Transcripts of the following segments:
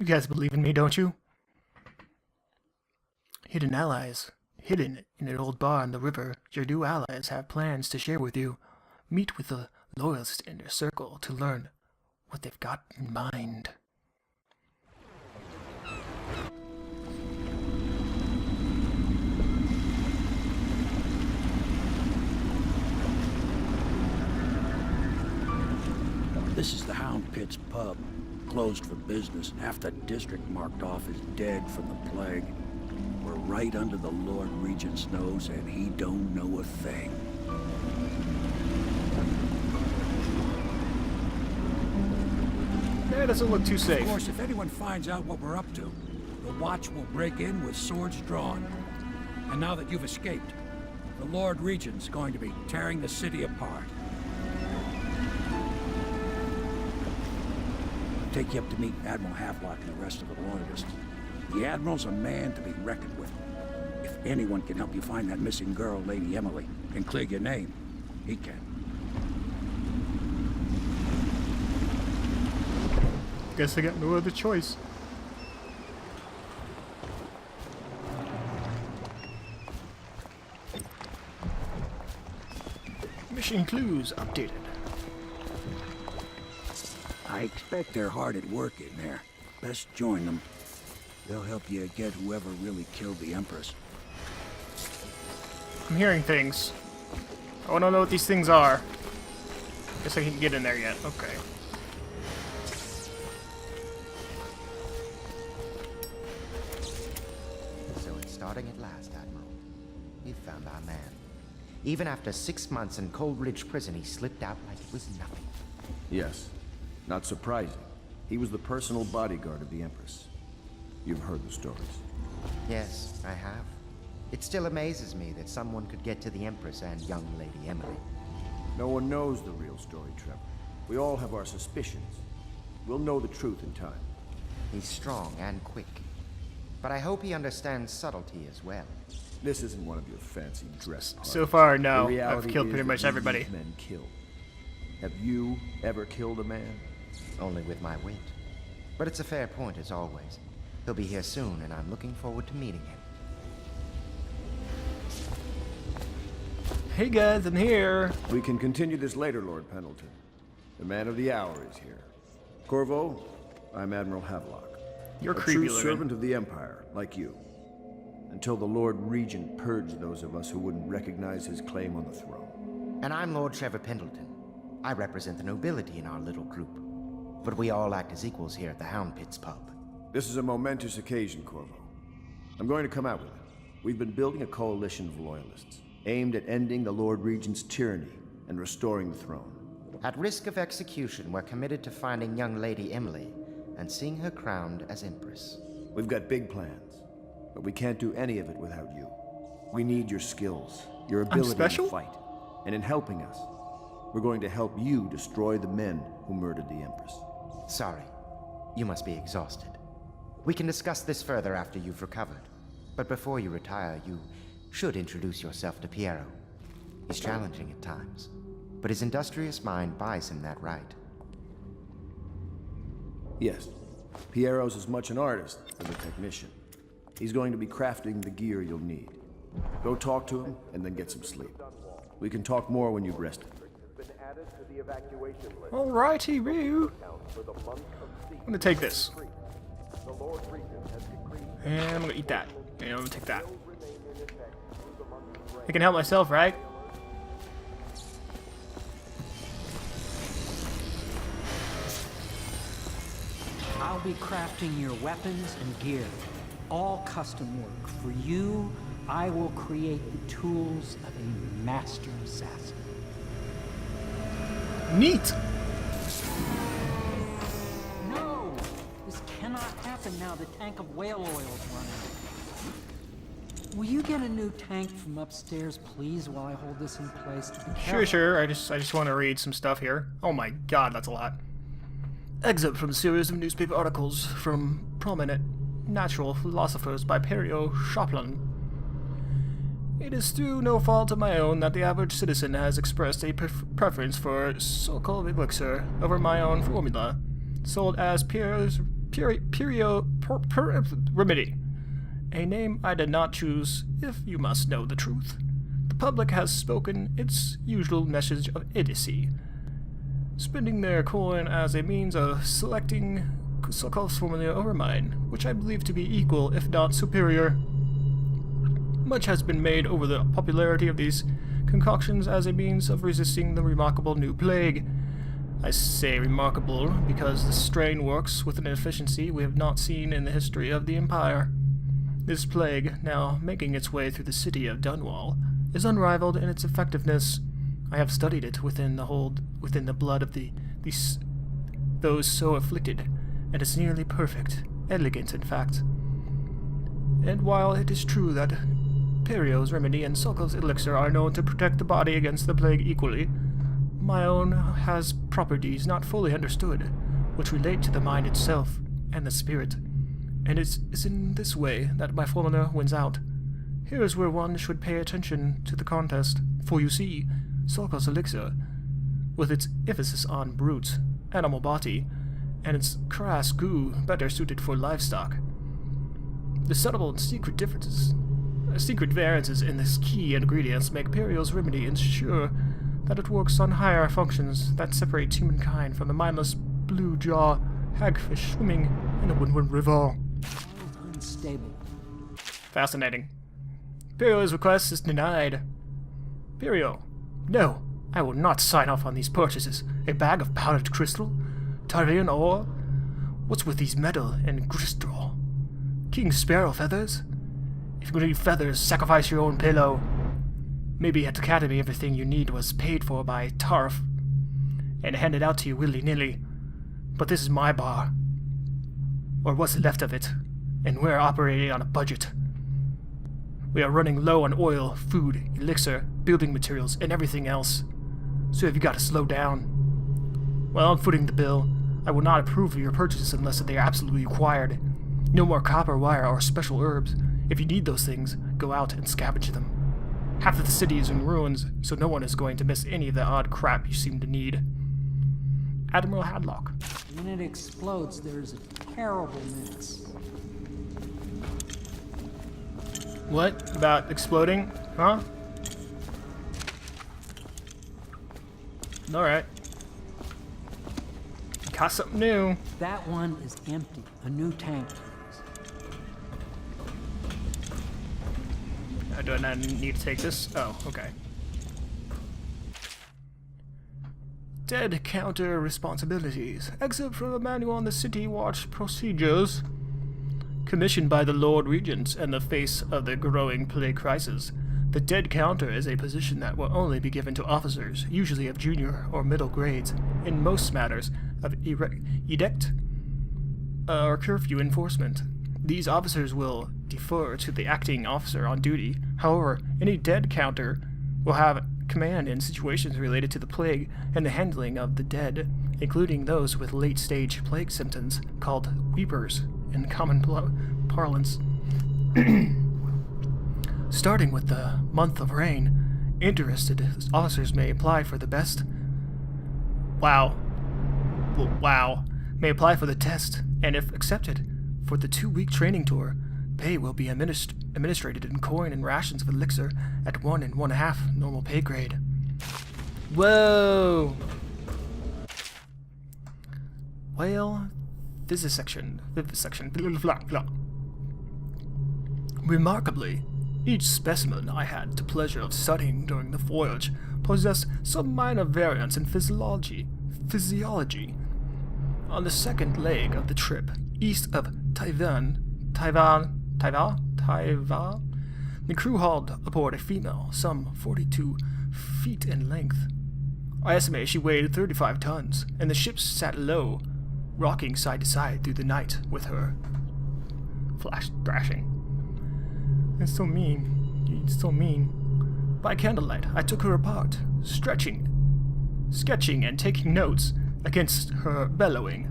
You guys believe in me, don't you? Hidden allies. Hidden in an old bar on the river, your new allies have plans to share with you. Meet with the loyalists in your circle to learn what they've got in mind. This is the Hound Pit's pub. Closed for business. Half the district marked off as dead from the plague. We're right under the Lord Regent's nose, and he don't know a thing. That doesn't look too safe. Of course, if anyone finds out what we're up to, the Watch will break in with swords drawn. And now that you've escaped, the Lord Regent's going to be tearing the city apart. Take you up to meet Admiral Havelock and the rest of the Loyalists. The Admiral's a man to be reckoned with. If anyone can help you find that missing girl, Lady Emily, and clear your name, he can. Guess I got no other choice. Mission clues updated. I expect they're hard at work in there. Best join them. They'll help you get whoever really killed the Empress. I'm hearing things. I want to know what these things are. Guess I can't get in there yet. Okay. So it's starting at last, Admiral. We've found our man. Even after 6 months in Cold Ridge Prison, he slipped out like it was nothing. Yes. Not surprising. He was the personal bodyguard of the Empress. You've heard the stories. Yes, I have. It still amazes me that someone could get to the Empress and young Lady Emily. No one knows the real story, Trevor. We all have our suspicions. We'll know the truth in time. He's strong and quick. But I hope he understands subtlety as well. This isn't one of your fancy dress parties. So far, The no. I've reality killed is pretty that much we everybody. leave men killed. Have you ever killed a man? Only with my wit. But it's a fair point as always. He'll be here soon, and I'm looking forward to meeting him. Hey guys, I'm here. We can continue this later, Lord Pendleton. The man of the hour is here. Corvo, I'm Admiral Havelock. You're a creepy true looking. servant of the Empire, like you. Until the Lord Regent purged those of us who wouldn't recognize his claim on the throne. And I'm Lord Trevor Pendleton. I represent the nobility in our little group. But we all act as equals here at the Hound Pit's pub. This is a momentous occasion, Corvo. I'm going to come out with it. We've been building a coalition of loyalists, aimed at ending the Lord Regent's tyranny and restoring the throne. At risk of execution, we're committed to finding young Lady Emily and seeing her crowned as Empress. We've got big plans, but we can't do any of it without you. We need your skills, your ability special? to fight. And in helping us, we're going to help you destroy the men who murdered the Empress. Sorry, you must be exhausted. We can discuss this further after you've recovered. But before you retire, you should introduce yourself to Piero. He's challenging at times, but his industrious mind buys him that right. Yes, Piero's as much an artist as a technician. He's going to be crafting the gear you'll need. Go talk to him, and then get some sleep. We can talk more when you've rested. Alrighty, Ryu. I'm gonna take this. And I'm gonna eat that. And I'm gonna take that. I can help myself, right? I'll be crafting your weapons and gear. All custom work. For you, I will create the tools of a master assassin. Neat! No! This cannot happen now the tank of whale oil is running. Will you get a new tank from upstairs, please, while I hold this in place? Sure. I just want to read some stuff here. Oh my god, that's a lot. Excerpt from a series of newspaper articles from prominent natural philosophers by Perio Choplin. It is through no fault of my own that the average citizen has expressed a preference for so-called elixir over my own formula, sold as Pierre's Remedy. A name I did not choose, if you must know the truth. The public has spoken its usual message of idiocy, spending their coin as a means of selecting so-called formula over mine, which I believe to be equal, if not superior. Much has been made over the popularity of these concoctions as a means of resisting the remarkable new plague. I say remarkable because the strain works with an efficiency we have not seen in the history of the Empire. This plague, now making its way through the city of Dunwall, is unrivaled in its effectiveness. I have studied it within the blood of those so afflicted, and it's nearly perfect, elegant in fact. And while it is true that Perio's remedy and Sokol's elixir are known to protect the body against the plague equally, my own has properties not fully understood, which relate to the mind itself and the spirit, and it's in this way that my formula wins out. Here is where one should pay attention to the contest, for you see, Sokol's elixir, with its emphasis on brute, animal body, and its crass goo better suited for livestock. The subtle and secret variances in this key ingredients make Perio's remedy ensure that it works on higher functions that separate humankind from the mindless blue-jaw hagfish swimming in a windward river. Unstable. Fascinating. Perio's request is denied. Perio, no, I will not sign off on these purchases. A bag of powdered crystal? Tyrian ore? What's with these metal and crystal? King Sparrow feathers? If you need feathers, sacrifice your own pillow. Maybe at Academy everything you need was paid for by Tarf and handed out to you willy-nilly. But this is my bar. Or what's left of it. And we're operating on a budget. We are running low on oil, food, elixir, building materials, and everything else. So have you got to slow down? Well, I'm footing the bill. I will not approve of your purchases unless they are absolutely required. No more copper wire or special herbs. If you need those things, go out and scavenge them. Half of the city is in ruins, so no one is going to miss any of the odd crap you seem to need. Admiral Hadlock. When it explodes, there's a terrible mess. What? About exploding? Huh? Alright. Got something new. That one is empty. A new tank. Do I not need to take this? Oh, okay. Dead counter responsibilities. Excerpt from the manual on the City Watch procedures. Commissioned by the Lord Regents in the face of the growing plague crisis, the dead counter is a position that will only be given to officers, usually of junior or middle grades, in most matters of edict or curfew enforcement. These officers will defer to the acting officer on duty. However, any dead counter will have command in situations related to the plague and the handling of the dead, including those with late-stage plague symptoms called weepers in common parlance. Starting with the month of rain, interested officers may apply for the best. Wow. May apply for the test, and if accepted, for the 2-week training tour, pay will be administrated in coin and rations of elixir at 1 1/2 normal pay grade. Whoa! Well, vivisection, blah, blah. Remarkably, each specimen I had the pleasure of studying during the voyage possessed some minor variance in physiology. On the second leg of the trip, east of Taiwan, the crew hauled aboard a female, some 42 feet in length. I estimate she weighed 35 tons, and the ship sat low, rocking side to side through the night with her flash thrashing. It's so mean. It's so mean. By candlelight, I took her apart, sketching and taking notes against her bellowing.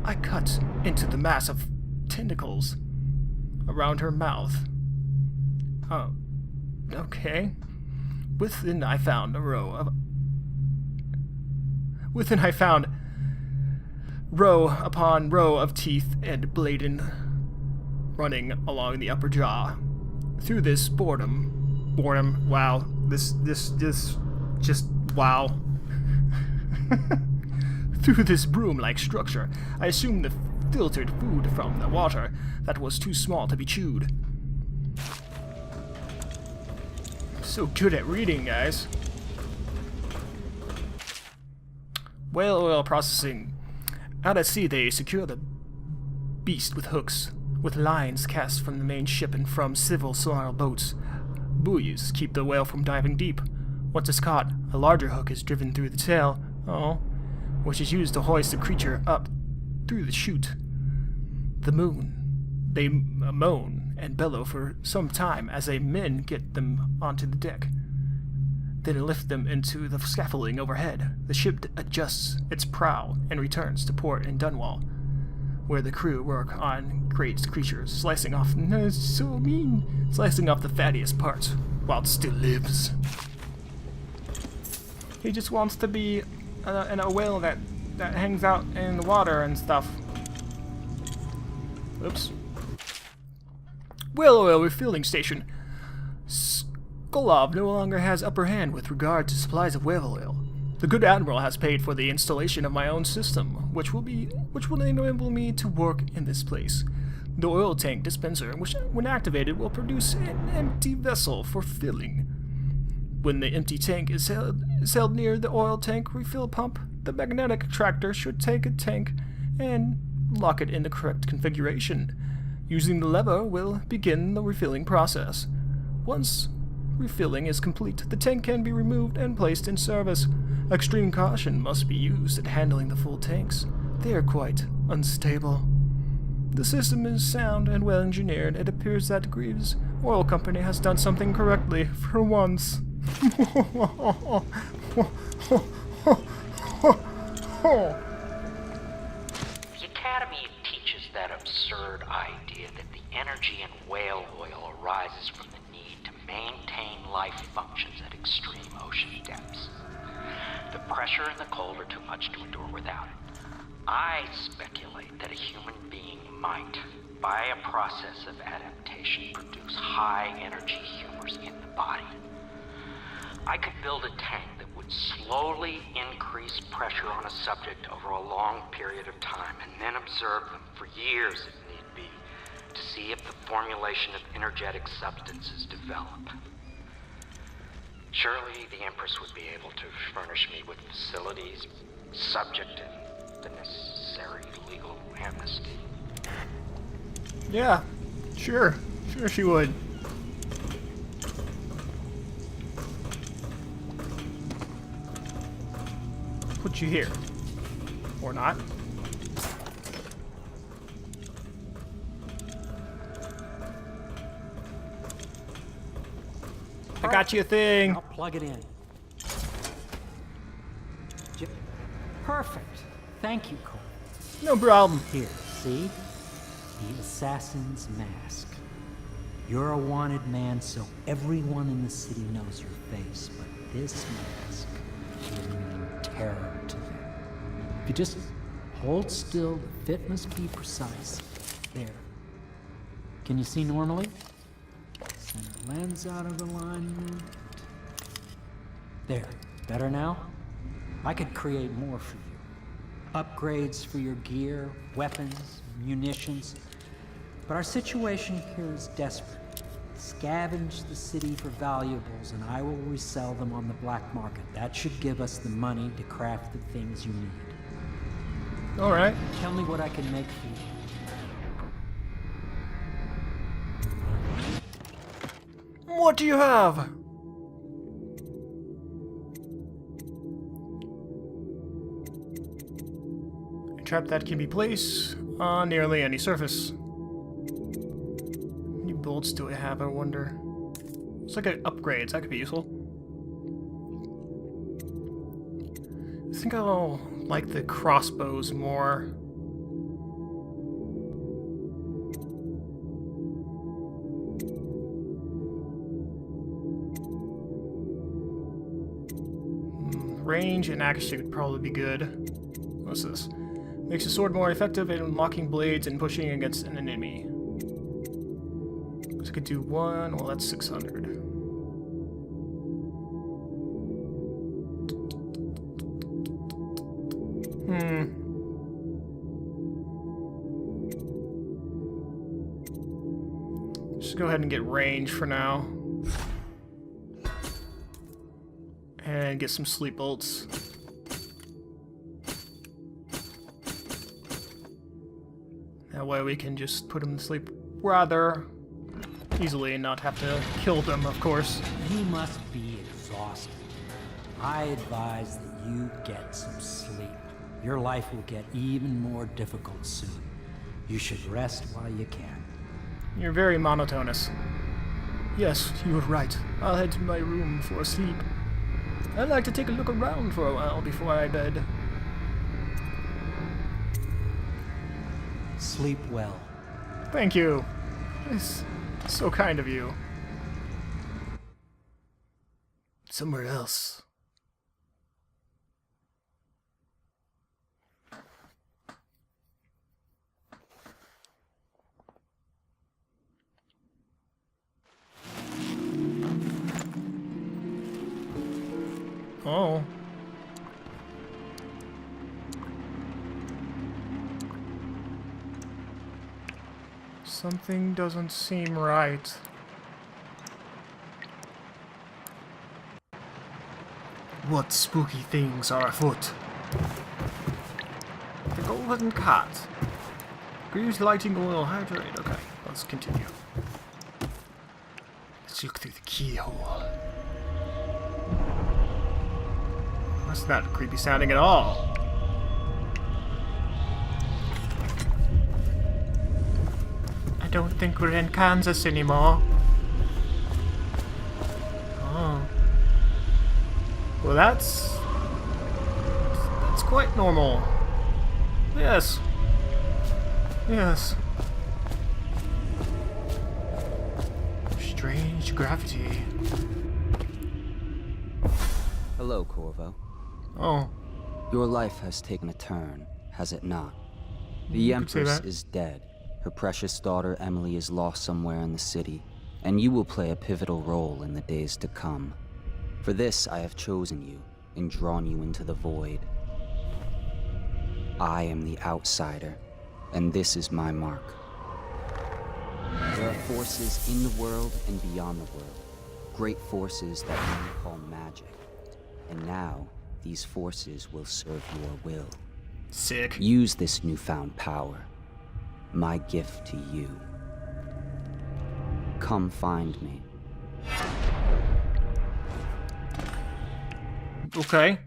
I cut into the mass of tentacles around her mouth. Oh, okay. Within I found row upon row of teeth and bladen running along the upper jaw. Through this boredom, wow, this, just, wow. Through this broom-like structure, I assumed the filtered food from the water that was too small to be chewed. So good at reading, guys. Whale oil processing. Out at sea, they secure the beast with hooks, with lines cast from the main ship and from civil sonar boats. Buoys keep the whale from diving deep. Once it's caught, a larger hook is driven through the tail, which is used to hoist the creature up through the chute. They moan and bellow for some time as men get them onto the deck. Then lift them into the scaffolding overhead. The ship adjusts its prow and returns to port in Dunwall, where the crew work on great creatures, slicing off the fattiest parts while it still lives. He just wants to be a whale that hangs out in the water and stuff. Oops. Whale oil refueling station. Skolov no longer has upper hand with regard to supplies of whale oil. The good admiral has paid for the installation of my own system, which will enable me to work in this place. The oil tank dispenser, which when activated will produce an empty vessel for filling. When the empty tank is held near the oil tank refill pump, the magnetic attractor should take a tank and lock it in the correct configuration. Using the lever will begin the refilling process. Once refilling is complete, the tank can be removed and placed in service. Extreme caution must be used in handling the full tanks. They are quite unstable. The system is sound and well engineered. It appears that Greaves Oil Company has done something correctly for once. The Academy teaches that absurd idea that the energy in whale oil arises from the need to maintain life functions at extreme ocean depths. The pressure and the cold are too much to endure without it. I speculate that a human being might, by a process of adaptation, produce high-energy humors in the body. I could build a tank that would slowly increase pressure on a subject over a long period of time and then observe them for years if need be to see if the formulation of energetic substances develop. Surely the Empress would be able to furnish me with facilities subject to the necessary legal amnesty. Yeah, sure she would. Put you here. Or not. I got you a thing. I'll plug it in. Perfect. Thank you, Cole. No problem. Here, see? The assassin's mask. You're a wanted man, so everyone in the city knows your face, but this mask will mean terror to them. If you just hold still, the fit must be precise. There. Can you see normally? Center lens out of alignment. There. Better now? I could create more for you. Upgrades for your gear, weapons, munitions. But our situation here is desperate. Scavenge the city for valuables and I will resell them on the black market. That should give us the money to craft the things you need. Alright. Tell me what I can make for you. What do you have? A trap that can be placed on nearly any surface. How many bolts do I have, I wonder? It's like upgrades, that could be useful. I think I'll like the crossbows more. Range and accuracy would probably be good. What's this? Makes the sword more effective in unlocking blades and pushing against an enemy. So I could do one, well that's 600. Just go ahead and get range for now. And get some sleep bolts. That way we can just put them to sleep rather easily and not have to kill them, of course. You must be exhausted. I advise that you get some sleep. Your life will get even more difficult soon. You should rest while you can. You're very monotonous. Yes, you were right. I'll head to my room for a sleep. I'd like to take a look around for a while before I bed. Sleep well. Thank you. It's so kind of you. Somewhere else. Oh. Something doesn't seem right. What spooky things are afoot? The golden cat. Greaves lighting oil hydrate. Okay, let's continue. Let's look through the keyhole. That's not creepy sounding at all. I don't think we're in Kansas anymore. Oh. Well, that's quite normal. Yes. Yes. Strange gravity. Hello, Corvo. Oh. Your life has taken a turn, has it not? The You could say Empress that. is dead. Her precious daughter Emily is lost somewhere in the city, and you will play a pivotal role in the days to come. For this, I have chosen you and drawn you into the void. I am the outsider, and this is my mark. There are forces in the world and beyond the world, great forces that men call magic. And now, these forces will serve your will. Sick. Use this newfound power, my gift to you. Come find me. Okay.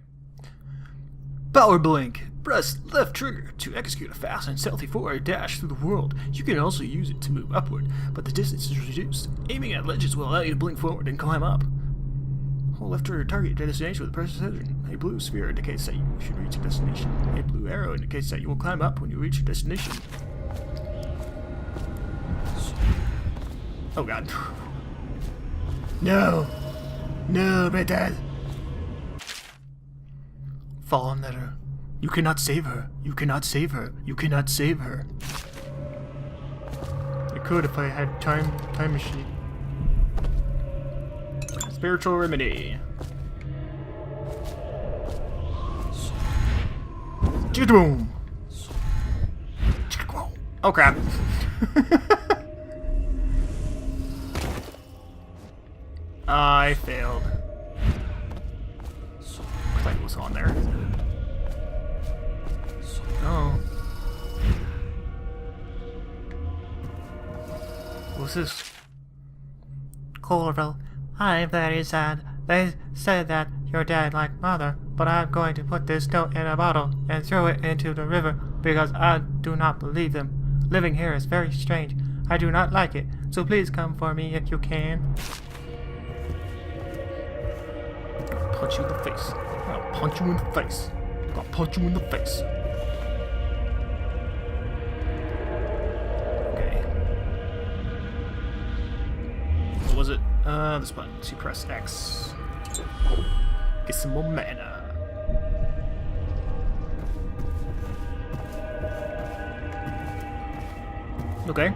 Power blink. Press left trigger to execute a fast and stealthy forward dash through the world. You can also use it to move upward, but the distance is reduced. Aiming at ledges will allow you to blink forward and climb up. Hold left trigger target your destination with precision. A blue sphere indicates that you should reach a destination. A blue arrow indicates that you will climb up when you reach your destination. Oh god. No! No, better! Fallen letter. You cannot save her. You cannot save her. You cannot save her. I could if I had time machine. Spiritual remedy. Boom. Oh crap. I failed. Looks like it was on there. Oh. What's this? Corvo, I'm very sad. They said that you're dead like mother, but I'm going to put this note in a bottle and throw it into the river because I do not believe them. Living here is very strange. I do not like it, so please come for me if you can. I'll punch you in the face. I'll punch you in the face. I'll punch you in the face. Okay. What was it? This button. So you press X. Get some more mana. Okay.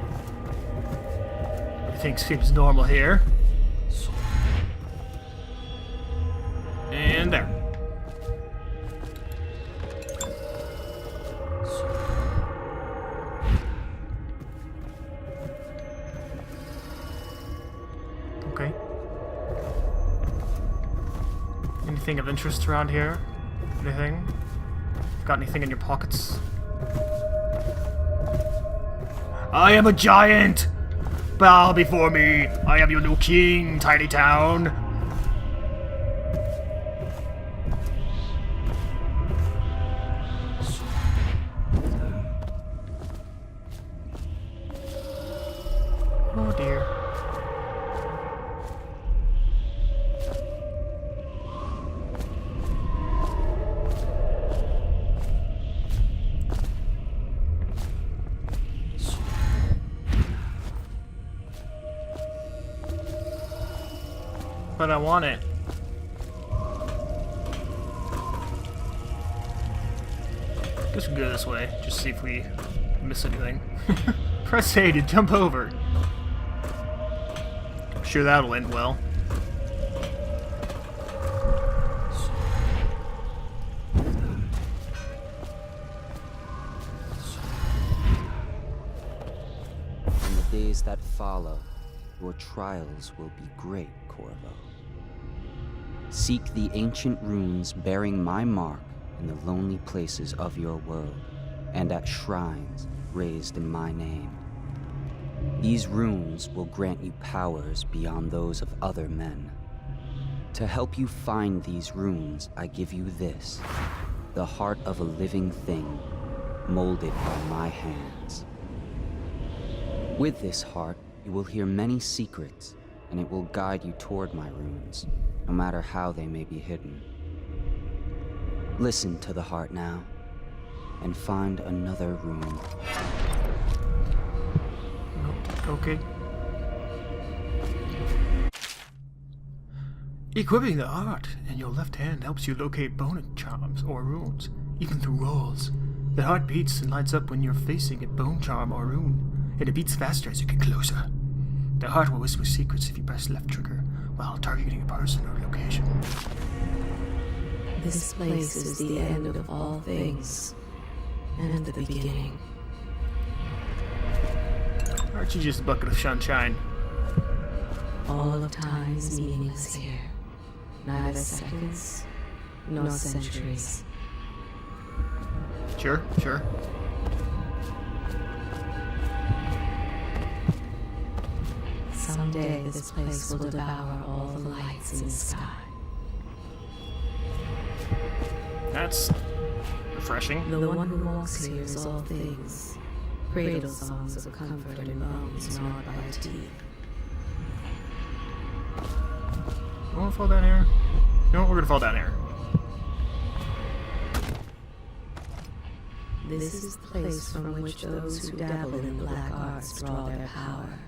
Everything seems normal here. And there. Okay. Anything of interest around here? Anything? Got anything in your pockets? I am a giant! Bow before me! I am your new king, tiny town! Oh dear. But I want it. Guess we can go this way, just see if we miss anything. Press A to jump over. I'm sure that'll end well. In the days that follow, your trials will be great, Corvo. Seek the ancient runes bearing my mark in the lonely places of your world, and at shrines raised in my name. These runes will grant you powers beyond those of other men. To help you find these runes, I give you this, the heart of a living thing, molded by my hands. With this heart, you will hear many secrets, and it will guide you toward my runes, no matter how they may be hidden. Listen to the heart now, and find another rune. Okay. Equipping the heart in your left hand helps you locate bone charms or runes, even through walls. The heart beats and lights up when you're facing a bone charm or rune, and it beats faster as you get closer. The heart will whisper secrets if you press left trigger while targeting a person or location. This place is the end of all things, and the beginning. Aren't you just a bucket of sunshine? All of time is meaningless here. Neither seconds, nor centuries. Sure, sure. Someday this place will devour all the lights in the sky. That's refreshing. The one who walks here is all things. Cradle songs of comfort and bones gnawed by teeth. You wanna fall down here? No, we're gonna fall down here. This is the place from which those who dabble in the black arts draw their power.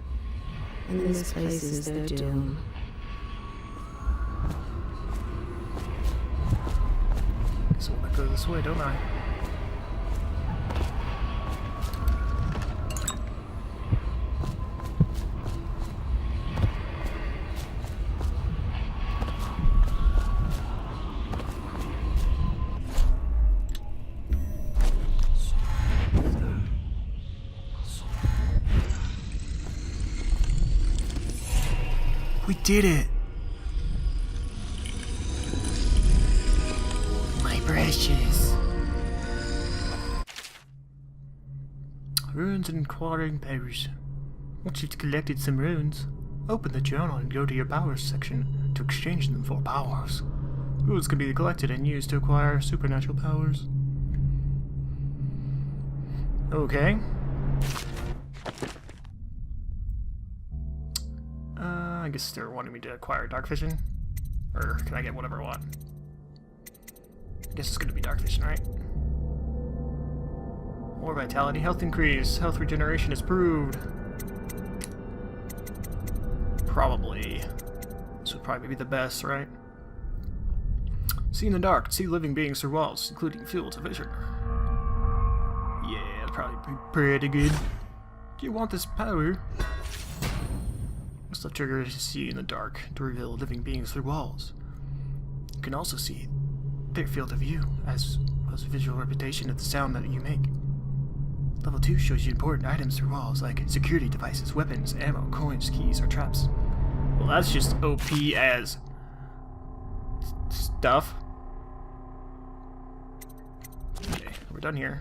And this place is their doom. Guess I wanna go this way, don't I? We did it! My precious. Runes and quartering powers. Once you've collected some runes, open the journal and go to your powers section to exchange them for powers. Runes can be collected and used to acquire supernatural powers. Okay. I guess they're wanting me to acquire dark vision. Or can I get whatever I want? I guess it's gonna be dark vision, right? More vitality, health increase, health regeneration is proved. Probably. This would probably be the best, right? See in the dark, see living beings through walls, including fields of vision. Yeah, that'd probably be pretty good. Do you want this power? Stuff triggers you see in the dark to reveal living beings through walls. You can also see their field of view, as well as visual representation of the sound that you make. Level 2 shows you important items through walls, like security devices, weapons, ammo, coins, keys, or traps. Well, that's just OP as stuff. Okay, we're done here.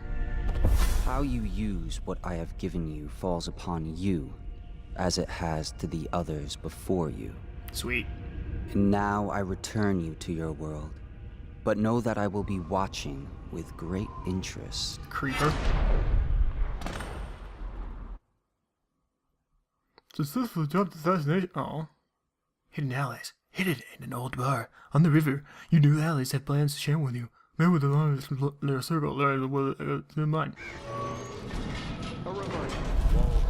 How you use what I have given you falls upon you, as it has to the others before you. Sweet. And now I return you to your world, but know that I will be watching with great interest. Creeper. Successful job assassination. Oh. Hidden allies. Hidden in an old bar on the river. You new allies have plans to share with you. Men with the largest their circle learn the mine. A reminder, walls